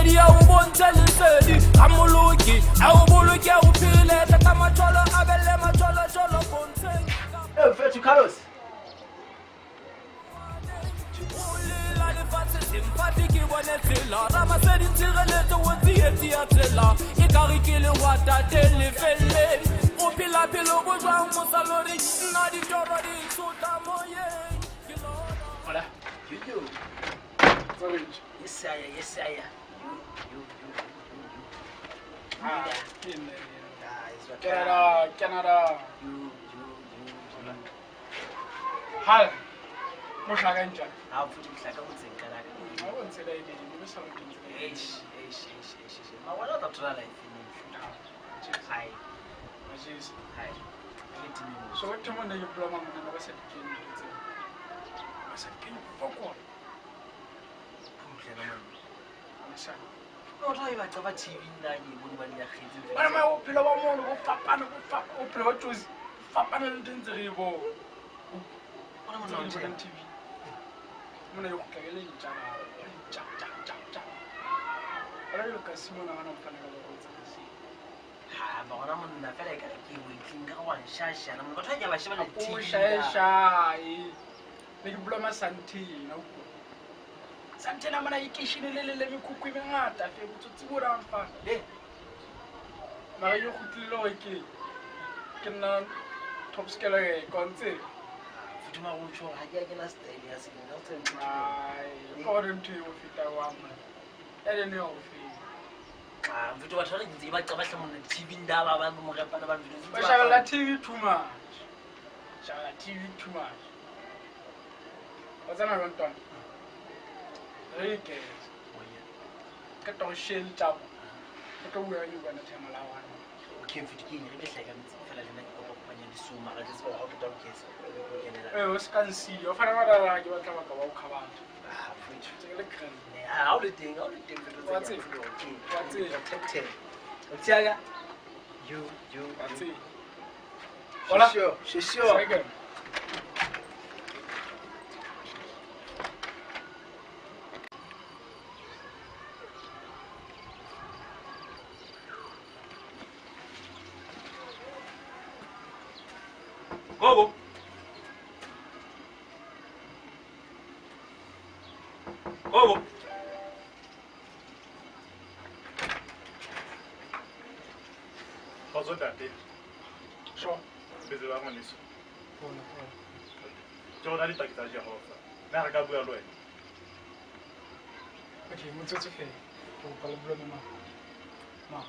lesedi awubonise lesedi amuluki awubuluki awuphile tata matsholo abele matsholo bontshe mfethu Carlos sympathique bonetsela ramasedi ntshireletso o tsiyetsiyatsela e kare ke le wa tate lefelle o phela-phelo bo jwang mosalodi nna ditoro di sota moyeng hola you Yesaya Canada hal mohlaka njani futhi mhlaka utsengana awonsela yini besawudini mawala tatula la hayi majisi hayi so what time you blow mama na basadikeni basadikeni foko kumhlela mama angisana no tla iba tsa ba TV ndanye bona ba le ya khetse bana ma uphila wa mono go fapana uphila wa tsozi fapana le ntse re bo bona mona on TV mona yo kukagele njana ala yo kasimona wana mfana ka go tsa ha ba gona monna fela e ka re ke weekling ka wa nshasha na batho ba ba sheba le TV o shaeshai le ke blow ma santina o santina mana ikishine le mikukwi mengata fe botsotsi bo ra mfana le mara yo khutlilo ke nna top scale e kontse futhi ma go tsho ha ke na style ya se nna tse ai go re ntwe o fita wa mma ene ne o fi futhi batho ba ntse ba qabahla monna TV ndaba ba mo repana ba video ba shagala TV too much shagala TV too much what's another one rike ka to shell tabo ka bua yo bana tema la wana okay futhi ke ne re behleka ntse fela le nna ke go kopanya di suma ga tse ba go feta go kesa o se kan si o fana ba ke batla ba ka ba o khabatho futhi tse le kran ha o le teng What's it? okay Otiaga you that's it hola sure second Gogo Tate. sure Beze ba ngwaneso. Jona di takita Jehova. Na re ka bua le wena. okay motsotso fe go pala blow ma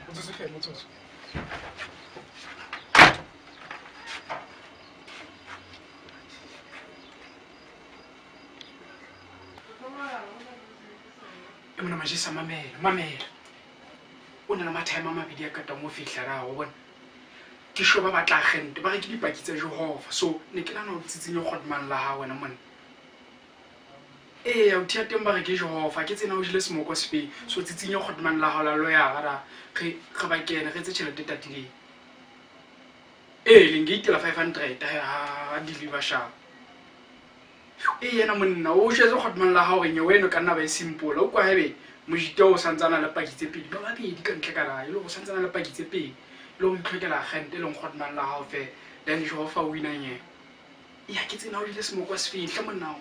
motsotso fe motsotso mona majisa mamela o nna mathema mabedi ya kata mo fihla ra go bona ke sho ba batla gente ba re ke dipaki tsa Jehova so ne ke lana o tsitsinye godman la ha wena monna o tia teng ba re ke Jehova ke tsena o jile semoko sefe so tsitsinye godman la ha la loya ra ge ba kene ge tse tšhelete tatile le ngitela 500 ha deliver sharp yena monna o shetse godman la ha o renye wena ka nna ba simple o kwa hebe mojito o santsana le pakitse pedi ba babedi ka ntle ka ra ile go santsana le pakitse pedi le go itlhokela gente le godman la ha o fe then Jehova o winanye ke tsena o dile semoko se fihle monna o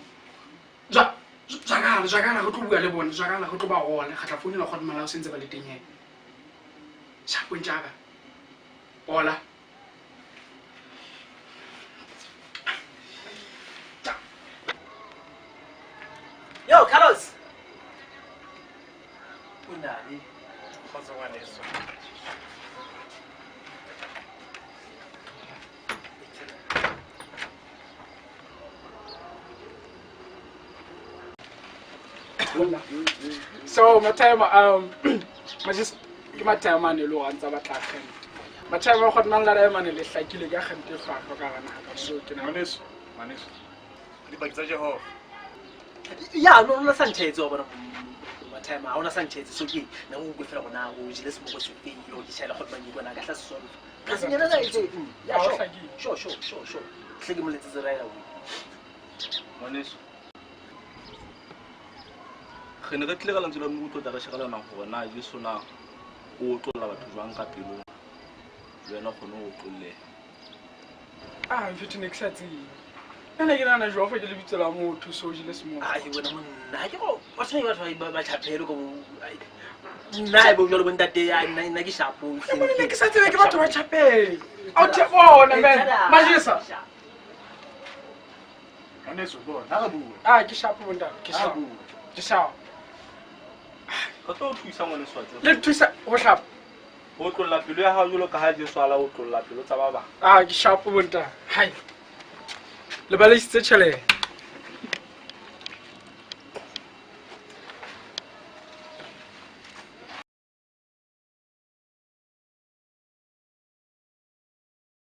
Zagala go tlo bua le bona zagala go tlo ba gole ga tla founela godman la o sentse ba le teng sa pontjaga hola Yo, Carlos. Unali. Khotsa ngwaneso. so matime majis ke matime ane lo antsa ba tla kgeng matime go nna la re mane le hlakile ka gente fa ka gana so ke na Ngwaneso. Di pakitsa Jehova. Ya, no na santhetso bona. Matime ha ona santhetso so ke na go go fela gona go jile se mo go sepeng yo ke tshela go banye bona ka tla solo. Ka se nyana etse. Ya sure. Hle ke mo letse right away. Ngwaneso. Re ne re tlile ka lentswe la mmutlwa tla re shegelana gore na Jesu na o tlolla batho jwang ka pelong le wena o kgone go tlolleha. Mfetho ne ke sa tsebe nna ke nana jwa fa ke lebitso la motho so jile semong ai bona monna ke go wa tshwenya batho ba tšhapelo go nna bo jalo bontate ya nna ke shapo ne ke sa tsebe ke batho ba tšhapele a the bona man majesa ngwaneso bona ha re bua ke shapo bonta ke shapo ke shapo Re tlo o thusa ngwane swatse le thusa go hlapa o tlolla pelo ya hao jalo ka ha Jesu ala o tlolla pelo tsa ba bang. ke shapo bonta hai le ba le tšhelete